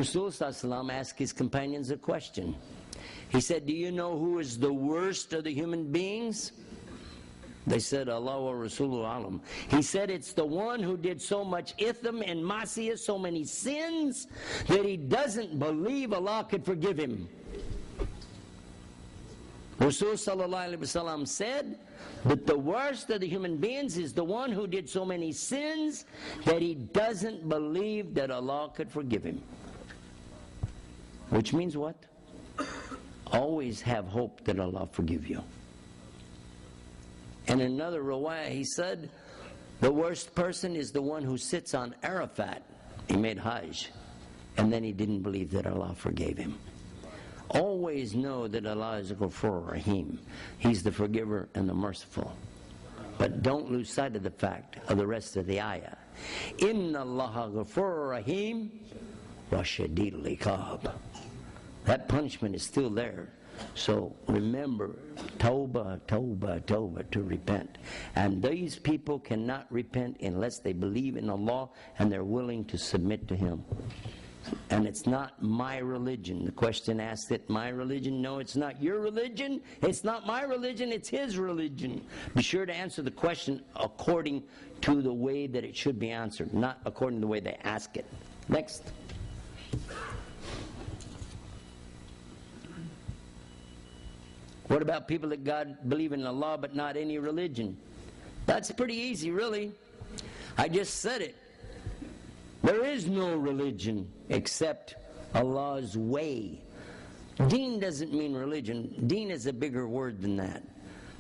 Rasul asked his companions a question. He said, do you know who is the worst of the human beings? They said, Allah wa Rasuluhu alam. He said, it's the one who did so much itham and masiyah, so many sins, that he doesn't believe Allah could forgive him. Rasul sallallahu alaihi wasallam said that the worst of the human beings is the one who did so many sins that he doesn't believe that Allah could forgive him. Which means what? Always have hope that Allah forgive you. And in another riwayah he said, the worst person is the one who sits on Arafat. He made Hajj, and then he didn't believe that Allah forgave him. Always know that Allah is a Ghafur Rahim. He's the forgiver and the merciful. But don't lose sight of the fact of the rest of the ayah. Inna Allah Ghafur Rahim wa Shadidul Iqab. That punishment is still there. So remember, tawbah, tawbah, tawbah, to repent. And these people cannot repent unless they believe in Allah and they're willing to submit to Him. And it's not my religion. The question asked it, my religion? No, it's not your religion. It's not my religion, it's His religion. Be sure to answer the question according to the way that it should be answered, not according to the way they ask it. Next. What about people that God believe in Allah but not any religion? That's pretty easy, really. I just said it. There is no religion except Allah's way. Deen doesn't mean religion. Deen is a bigger word than that.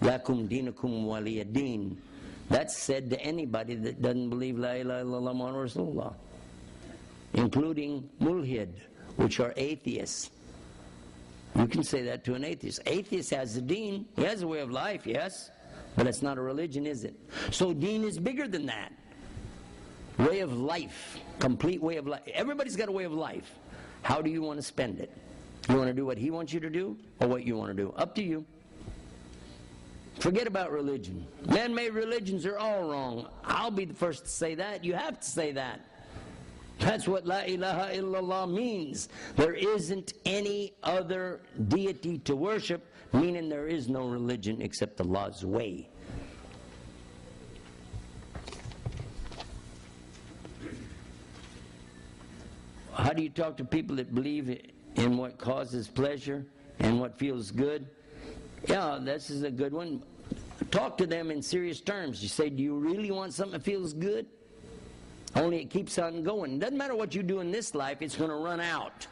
Lakum dinakum waliya deen. That's said to anybody that doesn't believe La ilaha illallah Muhammadur Rasulullah, including mulhid, which are atheists. You can say that to an atheist. Atheist has a deen. He has a way of life, yes, but it's not a religion, is it? So deen is bigger than that. Way of life, complete way of life. Everybody's got a way of life. How do you want to spend it? You want to do what He wants you to do, or what you want to do? Up to you. Forget about religion. Man-made religions are all wrong. I'll be the first to say that. You have to say that. That's what La ilaha illallah means. There isn't any other deity to worship, meaning there is no religion except Allah's way. How do you talk to people that believe in what causes pleasure and what feels good? Yeah, this is a good one. Talk to them in serious terms. You say, do you really want something that feels good? Only it keeps on going. It doesn't matter what you do in this life, it's going to run out.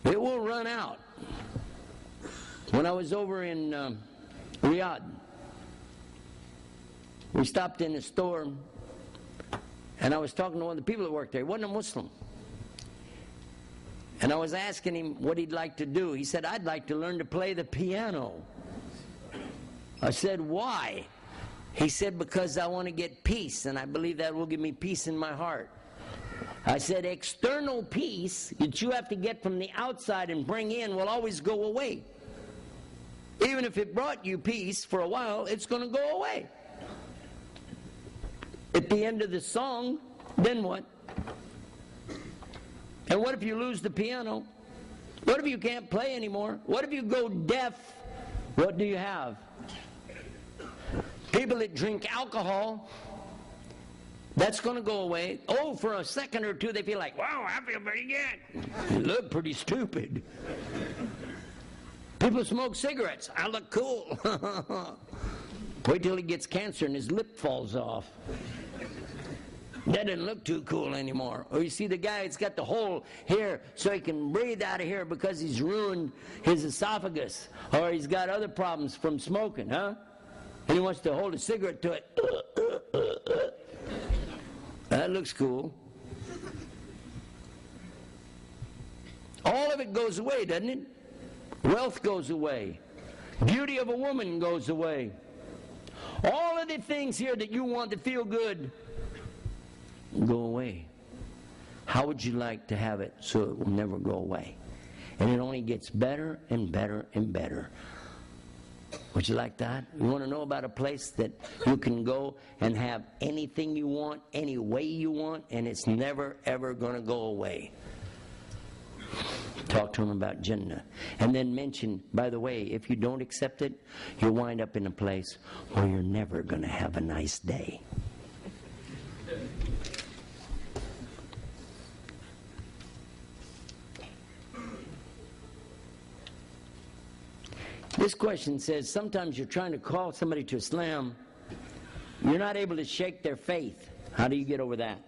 It will run out. When I was over in Riyadh, we stopped in a store, and I was talking to one of the people that worked there. He wasn't a Muslim. And I was asking him what he'd like to do. He said, I'd like to learn to play the piano. I said, why? He said, because I want to get peace, and I believe that will give me peace in my heart. I said, external peace that you have to get from the outside and bring in will always go away. Even if it brought you peace for a while, it's going to go away. At the end of the song, then what? And what if you lose the piano? What if you can't play anymore? What if you go deaf? What do you have? People that drink alcohol, that's going to go away. Oh, for a second or two they feel like, wow, I feel pretty good. You look pretty stupid. People smoke cigarettes. I look cool. Wait till he gets cancer and his lip falls off. That doesn't look too cool anymore. Or you see the guy that's got the hole here so he can breathe out of here because he's ruined his esophagus. Or he's got other problems from smoking, huh? And he wants to hold a cigarette to it. That looks cool. All of it goes away, doesn't it? Wealth goes away. Beauty of a woman goes away. All of the things here that you want to feel good go away. How would you like to have it so it will never go away? And it only gets better and better and better. Would you like that? You want to know about a place that you can go and have anything you want, any way you want, and it's never, ever going to go away? Talk to them about Jannah. And then mention, by the way, if you don't accept it, you'll wind up in a place where you're never going to have a nice day. This question says, sometimes you're trying to call somebody to Islam, you're not able to shake their faith. How do you get over that?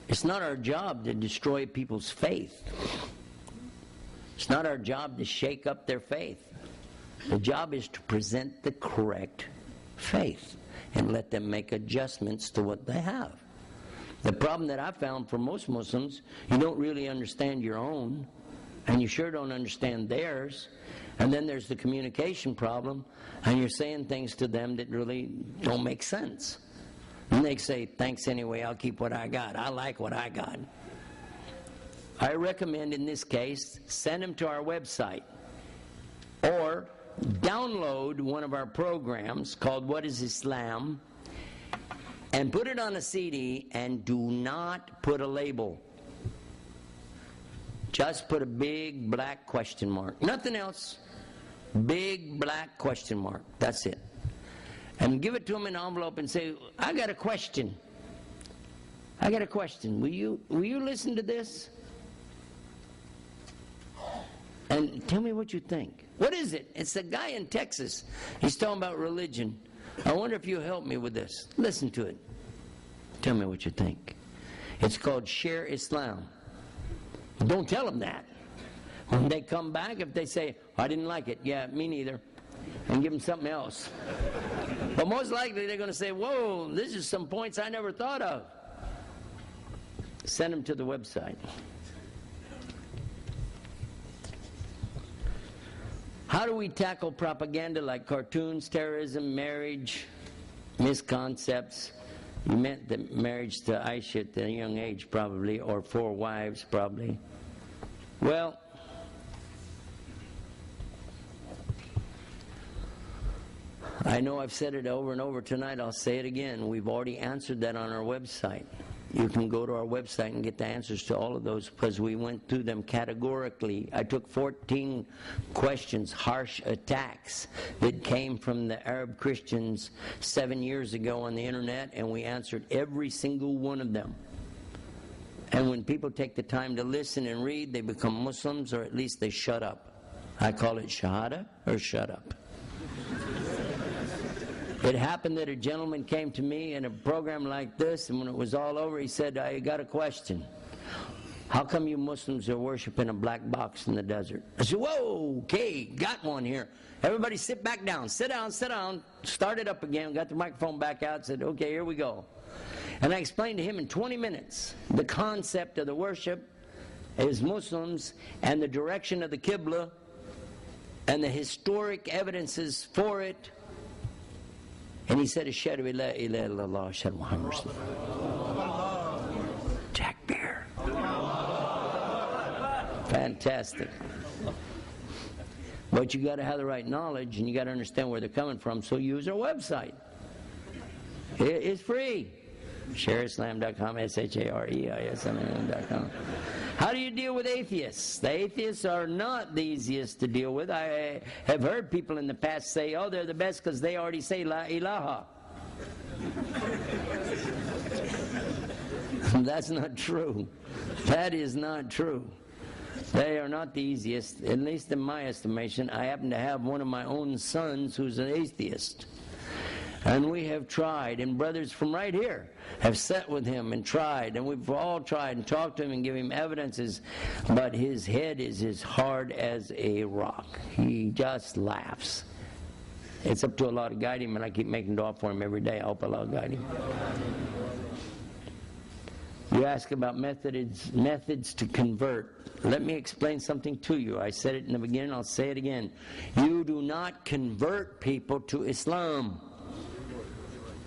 It's not our job to destroy people's faith. It's not our job to shake up their faith. The job is to present the correct faith and let them make adjustments to what they have. The problem that I found for most Muslims, you don't really understand your own, and you sure don't understand theirs, and then there's the communication problem, and you're saying things to them that really don't make sense. And they say, thanks anyway, I'll keep what I got. I like what I got. I recommend in this case, send them to our website, or download one of our programs called What is Islam, and put it on a CD, and do not put a label. Just put a big black question mark. Nothing else. Big black question mark. That's it. And give it to them in an envelope and say, I got a question. I got a question. Will you listen to this? And tell me what you think. What is it? It's a guy in Texas. He's talking about religion. I wonder if you'll help me with this. Listen to it. Tell me what you think. It's called Share Islam. Don't tell them that. When they come back, if they say, I didn't like it, yeah, me neither, and give them something else. But most likely they're going to say, whoa, this is some points I never thought of. Send them to the website. How do we tackle propaganda like cartoons, terrorism, marriage, misconcepts? You meant the marriage to Aisha at a young age, probably, or 4 wives, probably. Well, I know I've said it over and over tonight. I'll say it again. We've already answered that on our website. You can go to our website and get the answers to all of those because we went through them categorically. I took 14 questions, harsh attacks that came from the Arab Christians 7 years ago on the internet, and we answered every single one of them. And when people take the time to listen and read, they become Muslims, or at least they shut up. I call it shahada or shut up. It happened that a gentleman came to me in a program like this, and when it was all over, he said, I got a question. How come you Muslims are worshiping a black box in the desert? I said, whoa, okay, got one here. Everybody sit back down. Sit down, sit down. Started up again, got the microphone back out, said, okay, here we go. And I explained to him in 20 minutes the concept of the worship as Muslims and the direction of the Qibla and the historic evidences for it. And he said, Ashhadu la ilaha illallah, Ashhadu Muhammad Rasulullah. Jack Bear. Fantastic. But you got to have the right knowledge, and you got to understand where they're coming from, so use our website. It's free. ShareIslam.com, ShareIslam.com. How do you deal with atheists? The atheists are not the easiest to deal with. I have heard people in the past say, oh, they're the best because they already say La ilaha. That's not true. That is not true. They are not the easiest, at least in my estimation. I happen to have one of my own sons who's an atheist. And we have tried, and brothers from right here have sat with him and tried, and we've all tried and talked to him and give him evidences, but his head is as hard as a rock. He just laughs. It's up to Allah to guide him, and I keep making dua for him every day. I hope Allah guide him. You ask about methods to convert. Let me explain something to you. I said it in the beginning, I'll say it again. You do not convert people to Islam.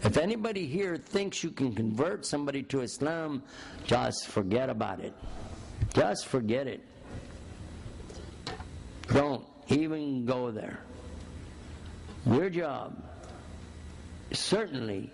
If anybody here thinks you can convert somebody to Islam, just forget about it. Just forget it. even go there. Your job, certainly,